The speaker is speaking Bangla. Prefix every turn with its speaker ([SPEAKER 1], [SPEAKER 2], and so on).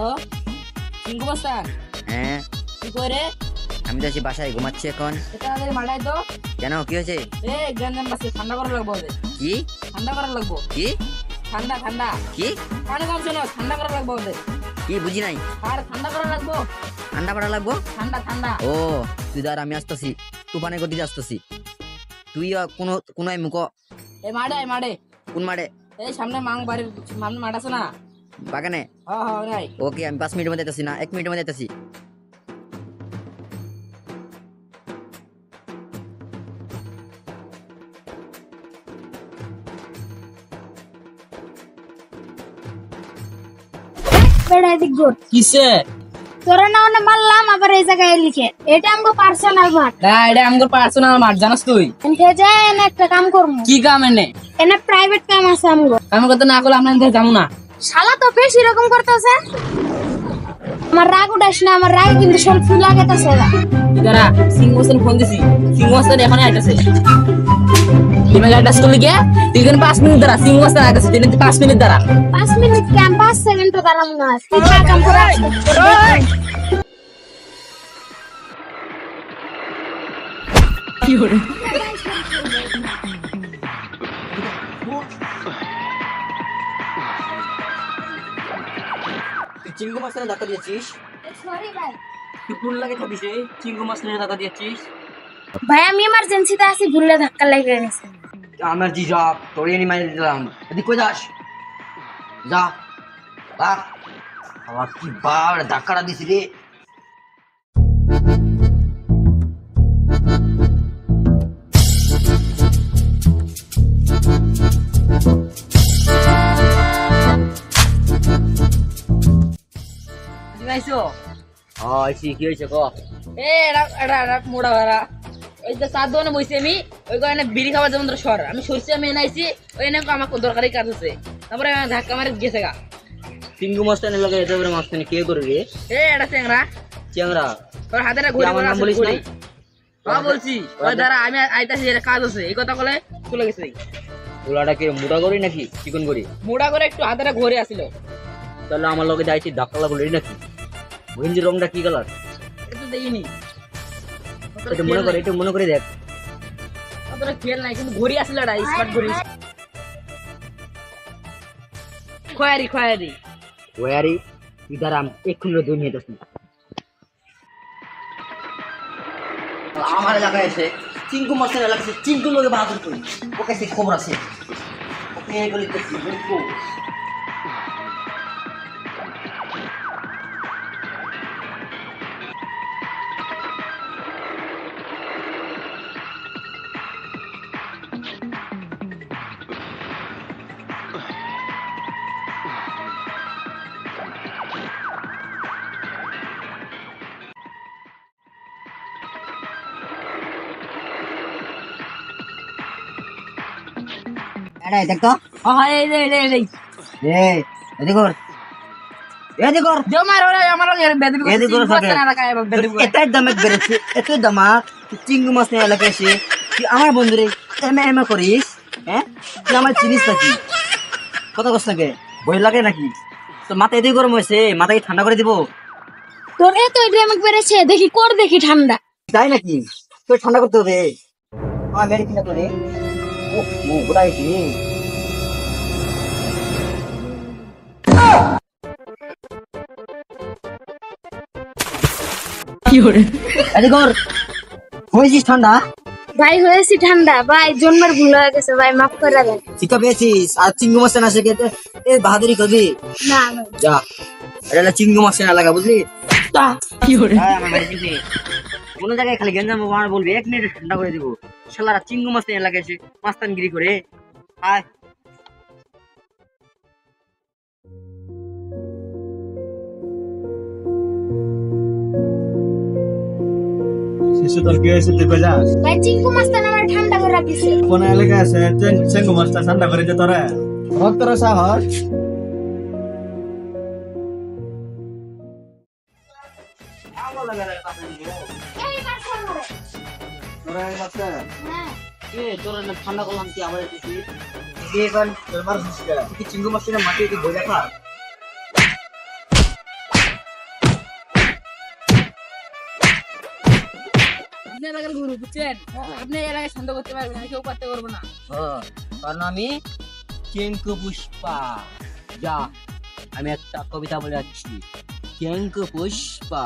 [SPEAKER 1] Hello Chinku master.
[SPEAKER 2] হ্যাঁ
[SPEAKER 1] কি করে?
[SPEAKER 2] আমি তো আছি বাসায়, ঘুমাচ্ছি এখন।
[SPEAKER 1] তাড়াতাড়ি মাঠাই তো।
[SPEAKER 2] কেন, কি হয়েছে?
[SPEAKER 1] গ্যাঞ্জাম বাসে ঠান্ডা করা লাগবো ওদের।
[SPEAKER 2] কি
[SPEAKER 1] ঠান্ডা করা লাগবো।
[SPEAKER 2] কি
[SPEAKER 1] ঠান্ডা ঠান্ডা
[SPEAKER 2] কি
[SPEAKER 1] পানি কম শোনো, ঠান্ডা করা লাগবো ওদের।
[SPEAKER 2] কি বুঝি নাই।
[SPEAKER 1] আর ঠান্ডা করা লাগবো।
[SPEAKER 2] ঠান্ডা করা লাগবো?
[SPEAKER 1] ঠান্ডা ঠান্ডা।
[SPEAKER 2] ও তুই ধর, আমি আসতেছি, তুফানের গতিতে আসতেছি। তুই কোন মুখ
[SPEAKER 1] এই মাঠে মাঠে।
[SPEAKER 2] কোন মাঠে?
[SPEAKER 1] এই সামনে মাং বাড়ির সামনে মাঠ আছে না,
[SPEAKER 2] বাগানে?
[SPEAKER 1] হ্যাঁ হ্যাঁ নাই।
[SPEAKER 2] ওকে, আমি 5 মিনিটের মধ্যে যেতেছি, না 1 মিনিটের মধ্যে যেতেছি।
[SPEAKER 3] বেড়া এদিক ঘুর।
[SPEAKER 1] কিসে?
[SPEAKER 3] তোরা না ওনে মারলাম, আবার এই জায়গায় লিখে এটা আমগো পার্সোনাল মাঠ।
[SPEAKER 1] না এটা আমগো পার্সোনাল মাঠ, জানাস তুই?
[SPEAKER 3] এনকে যায় এনে একটা কাম করমু।
[SPEAKER 1] কি কাম এনে?
[SPEAKER 3] এনে প্রাইভেট কাম আছে আমগো।
[SPEAKER 1] কাম করতে না করলে আমরা এখানে যাবো না।
[SPEAKER 3] শালা তো বেশি এরকম করতেছে। আমার রাগ উঠাস না, আমার রাগ কিন্তু সব ফুল লাগাতেছে।
[SPEAKER 1] দাঁড়া, সিং মোশন ফোন দিছি, সিং মোশন এখন আইতাছে। ইমেল অ্যাড্রেস করলি কে? তুই এখানে 5 মিনিট দাঁড়া, সিং মোশন আইতাছে, তুই 5 মিনিট দাঁড়া।
[SPEAKER 3] 5 মিনিট কাম 5 সেকেন্ড তো দাঁড়াম না। তুই কাম কর।
[SPEAKER 1] কি হলো?
[SPEAKER 2] তুই চিঙ্গু মাছ ধাক্কা দিয়েছিস?
[SPEAKER 3] সরি ভাই।
[SPEAKER 1] তুই ফুল লাগে থাকিস এই চিঙ্গু মাছ নিয়ে টাকা দিয়েছিস?
[SPEAKER 3] ভাই আমি ইমার্জেন্সিতে আছি, ভুলে ধাক্কা লেগে গেছে।
[SPEAKER 2] আমার জি যা তোরে এনে মাইরে দিলাম। এদিক কই যাস? যা বাপ, আমার কি বার ধাক্কাটা দিছি রে।
[SPEAKER 1] আইছো?
[SPEAKER 2] আইছি, কি হয়েছে ক?
[SPEAKER 1] এ এটা মোড়া ভাড়া। ওই যে চার দোকানে বসছি আমি, ওই কারণে বিড়ি খাবার যেমন তোর সর আমি সরষে আমি এনাইছি, ওই এনে আমার দরকারি কাজ আছে। তারপরে ধাক্কা মারে গেছে গা।
[SPEAKER 2] চিঙ্গু মাছটা নিয়ে লাগে, এত বড় মাছটা নিয়ে কে করে রে?
[SPEAKER 1] এটা চেংরা,
[SPEAKER 2] চ্যাংরা?
[SPEAKER 1] তোর হাতে ঘুরে
[SPEAKER 2] আমার নাম বলিস নাই?
[SPEAKER 1] হ্যাঁ বলছি, ওই দ্বারা আমি আইতাছি, এটা কাজ আছে, এই কথা বলে চলে গেছে।
[SPEAKER 2] ওলাটাকে মোটা করি নাকি চিকন করি?
[SPEAKER 1] মোড়া করে একটু হাতে ঘুরে আসিল।
[SPEAKER 2] তাহলে আমার লগে যাইছি ধাক্কা লাগলো রে নাকি? গেঞ্জির রংটা কি কালার?
[SPEAKER 1] একটু দেখিনি,
[SPEAKER 2] এটা মনে করে, এটা মনে করে দেখ।
[SPEAKER 1] তোর খেল নাই, কিন্তু ঘুরে আসিল, এটা স্মার্ট ঘুরি। খয়ারি খয়ারি
[SPEAKER 2] ওয়ারি ইদারাম এক্ষুনি দুই নিয়ে যাচ্ছি। আমার এলাকায় এসে চিঙ্কু মাছের এলাকায় চিঙ্কু লোকে বাহাদুর করি, ওর কাছে খবর আছে। ওকে এগুলি দেখছি দেখবো। এটাই দেখ তো।
[SPEAKER 1] হ্যাঁ এই রে রে রে
[SPEAKER 2] এদিক কর, এদিক কর।
[SPEAKER 1] জমার ওরে আমার বেদবি
[SPEAKER 2] এদিক কর থাকে।
[SPEAKER 1] এলাকায় বেদবি
[SPEAKER 2] এটাই দামে বেড়েছে, এত দামাক। চিঙ্গু মাছ নিয়ে এলাকায় এসে তুই আমার বন্ধুরে এমএ করিস? হ্যাঁ, তুই আমার চিনিস নাকি? কত কষ্ট লাগে, বই লাগে নাকি? তো মাথা এদিকে গরম হয়েছে, মাথাকে ঠান্ডা করে দিব।
[SPEAKER 3] তোর এত ড্যামেজ বেড়েছে, দেখি কর দেখি ঠান্ডা।
[SPEAKER 2] তাই নাকি? তোর ঠান্ডা করতে হবে। আমার মেরে কিনা করে গোটাই
[SPEAKER 1] কি করে?
[SPEAKER 2] হয়েছিস ঠান্ডা?
[SPEAKER 3] ভাই হয়েছি ঠান্ডা, ভাই জন্মের ভুল হয়ে গেছে, ভাই মাফ করে দেন।
[SPEAKER 2] শিক্ষা পেয়েছিস? আর চিঙ্গু মাছ না শেখে বাহাদুরি করবি?
[SPEAKER 3] না ভাই।
[SPEAKER 2] যা, এটা চিঙ্গু মাছ না লাগা, বুঝলি?
[SPEAKER 1] কি করে?
[SPEAKER 2] কোন জায়গায় খালি গেঞ্জাম আমার বলবি, 1 মিনিটে ঠান্ডা করে দিব। শালারা চিঙ্গু মাছ নিয়ে এলাকায় এসে মাস্তানগিরি করে। আয়
[SPEAKER 4] শিশু তোর কি হয়েছে তুই যাস?
[SPEAKER 3] ভাই চিঙ্কু মাস্তান আমার ঠান্ডা করে দিছে।
[SPEAKER 4] কোন এলাকায় আছে চেঙ্গু মাছটা ঠান্ডা করে যে তোরা ভক্তরা সাহস?
[SPEAKER 3] এই মাছ ধরে।
[SPEAKER 4] তোরা এই মাছটা
[SPEAKER 3] হ্যাঁ।
[SPEAKER 2] তোর ঠান্ডা করলাম, তুই আবার
[SPEAKER 4] তোর মারছিস কে?
[SPEAKER 2] চিঙ্গু মাছ মাটি বই রাখা।
[SPEAKER 1] আপনি এলাকার গুরু বুঝছেন, আপনি এলাকায় শান্ত করতে পারবেন, আমি কেউ করতে পারবো না।
[SPEAKER 2] কারণ আমি চেঙ্কু পুষ্পা। যা, আমি একটা কবিতা বলে যাচ্ছি। চেঙ্কু পুষ্পা